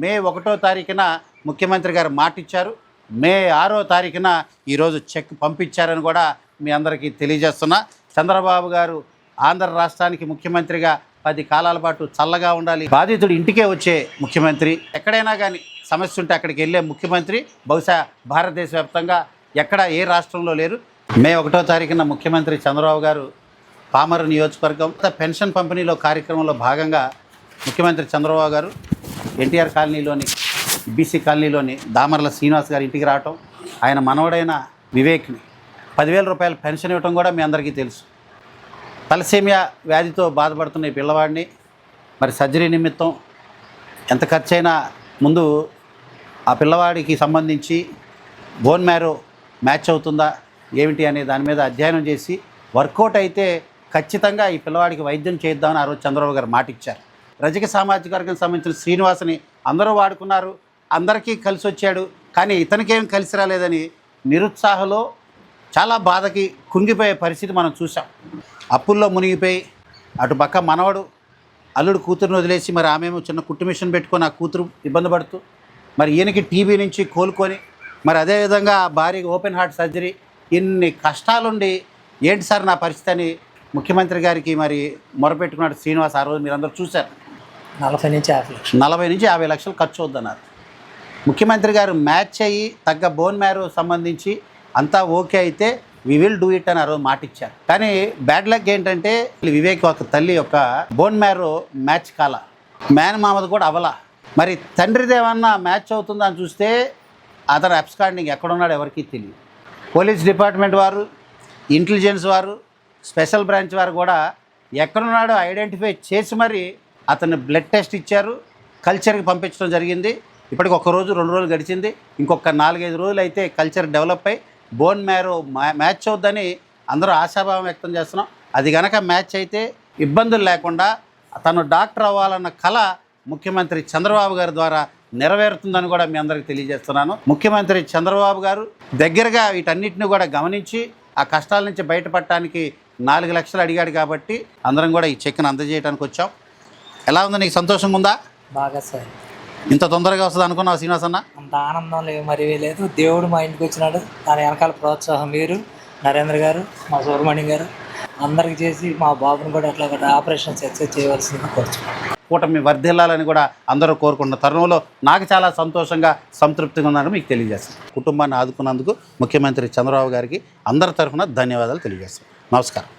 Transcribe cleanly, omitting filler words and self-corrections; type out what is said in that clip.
మే 1వ తారీఖున ముఖ్యమంత్రి గారు మాట ఇచ్చారు. మే 6వ తారీఖున ఈరోజు చెక్ పంపించారని కూడా మీ అందరికీ తెలియజేస్తున్నా. చంద్రబాబు గారు ఆంధ్ర రాష్ట్రానికి ముఖ్యమంత్రిగా 10 కాలాల పాటు చల్లగా ఉండాలి. బాధితుడు ఇంటికే వచ్చే ముఖ్యమంత్రి, ఎక్కడైనా కానీ సమస్య ఉంటే అక్కడికి వెళ్ళే ముఖ్యమంత్రి బహుశా భారతదేశ వ్యాప్తంగా ఎక్కడ ఏ రాష్ట్రంలో లేరు. మే 1వ తారీఖున ముఖ్యమంత్రి చంద్రబాబు గారు పామరు నియోజకవర్గం పెన్షన్ పంపిణీలో కార్యక్రమంలో భాగంగా ముఖ్యమంత్రి చంద్రబాబు గారు ఎన్టీఆర్ కాలనీలోని బీసీ కాలనీలోని దామర్ల శ్రీనివాస్ గారి ఇంటికి రావటం, ఆయన మనవడైన వివేక్ని 10,000 రూపాయల పెన్షన్ ఇవ్వటం కూడా మీ అందరికీ తెలుసు. తలసేమియా వ్యాధితో బాధపడుతున్న ఈ పిల్లవాడిని మరి సర్జరీ నిమిత్తం ఎంత ఖర్చైనా ముందు ఆ పిల్లవాడికి సంబంధించి బోన్ మ్యారో మ్యాచ్ అవుతుందా ఏమిటి అనే దాని మీద అధ్యయనం చేసి వర్కౌట్ అయితే ఖచ్చితంగా ఈ పిల్లవాడికి వైద్యం చేద్దామని ఆ రోజు చంద్రబాబు గారు మాట ఇచ్చారు. రజక సామాజిక వర్గానికి సంబంధించిన శ్రీనివాస్ని అందరూ వాడుకున్నారు, అందరికీ కలిసి వచ్చాడు. కానీ ఇతనికేం కలిసి రాలేదని నిరుత్సాహంలో చాలా బాధకి కుంగిపోయే పరిస్థితి మనం చూసాం. అప్పుల్లో మునిగిపోయి అటు పక్క మనవడు అల్లుడు కూతురుని వదిలేసి మరి ఆమెమో చిన్న కుట్టు మిషన్ పెట్టుకొని ఆ కూతురు ఇబ్బంది పడుతూ మరి ఈయనకి టీబీ నుంచి కోలుకొని మరి అదేవిధంగా భార్యకి ఓపెన్ హార్ట్ సర్జరీ, ఇన్ని కష్టాలుండి ఏంటి సార్ నా పరిస్థితి అని ముఖ్యమంత్రి గారికి మరి మొరపెట్టుకున్నాడు శ్రీనివాస్. ఆ రోజు మీరందరూ చూశారు. 40 నుంచి 50 లక్షలు ఖర్చు అవుద్దన్నారు. ముఖ్యమంత్రి గారు మ్యాచ్ అయ్యి తగ్గ బోన్ మ్యారో సంబంధించి అంతా ఓకే అయితే వి విల్ డూ ఇట్ అని ఆ రోజు మాట ఇచ్చారు. కానీ బ్యాడ్ లక్ ఏంటంటే వివేక్ ఒక తల్లి యొక్క బోన్ మ్యారో మ్యాచ్ కాల, మేనమామది కూడా అవలా. మరి తండ్రిది ఏమన్నా మ్యాచ్ అవుతుందా అని చూస్తే అతను అబ్స్కాండింగ్ ఎక్కడున్నాడు ఎవరికీ తెలియదు. పోలీస్ డిపార్ట్మెంట్ వారు, ఇంటెలిజెన్స్ వారు, స్పెషల్ బ్రాంచ్ వారు కూడా ఎక్కడున్నాడో ఐడెంటిఫై చేసి మరి అతను బ్లడ్ టెస్ట్ ఇచ్చారు, కల్చర్కి పంపించడం జరిగింది. ఇప్పటికి 1 రోజు 2 రోజులు గడిచింది. ఇంకొక 4-5 రోజులు అయితే కల్చర్ డెవలప్ అయ్యి బోన్ మ్యారో మ్యాచ్ అవుద్దని అందరూ ఆశాభావం వ్యక్తం చేస్తున్నాం. అది కనుక మ్యాచ్ అయితే ఇబ్బందులు లేకుండా తను డాక్టర్ అవ్వాలన్న కళ ముఖ్యమంత్రి చంద్రబాబు గారి ద్వారా నెరవేరుతుందని కూడా మీ అందరికీ తెలియజేస్తున్నాను. ముఖ్యమంత్రి చంద్రబాబు గారు దగ్గరగా వీటన్నిటిని కూడా గమనించి ఆ కష్టాల నుంచి బయటపడటానికి 4 లక్షలు అడిగాడు కాబట్టి అందరం కూడా ఈ చెక్ను అందజేయడానికి వచ్చాం. ఎలా ఉంది, నీకు సంతోషంగా ఉందా? బాగా సార్. ఇంత తొందరగా వస్తుంది అనుకున్నావు శ్రీనివాస్ అన్న? అంత ఆనందం మరీ లేదు. దేవుడు మా ఇంటికి వచ్చినాడు, దాని వెనకాల ప్రోత్సాహం మీరు, నరేంద్ర గారు, మా సుబ్రహ్మణ్యం గారు అందరికి చేసి మా బాబుని కూడా అట్లా ఆపరేషన్ సక్సెస్ చేయవలసింది కోరుచున్నాను. కూటమి వర్ధిల్లాలని కూడా అందరూ కోరుకున్న తరుణంలో నాకు చాలా సంతోషంగా సంతృప్తిగా ఉందని మీకు తెలియజేస్తాను. కుటుంబాన్ని ఆదుకున్నందుకు ముఖ్యమంత్రి చంద్రబాబు గారికి అందరి తరఫున ధన్యవాదాలు తెలియజేస్తాను. నమస్కారం.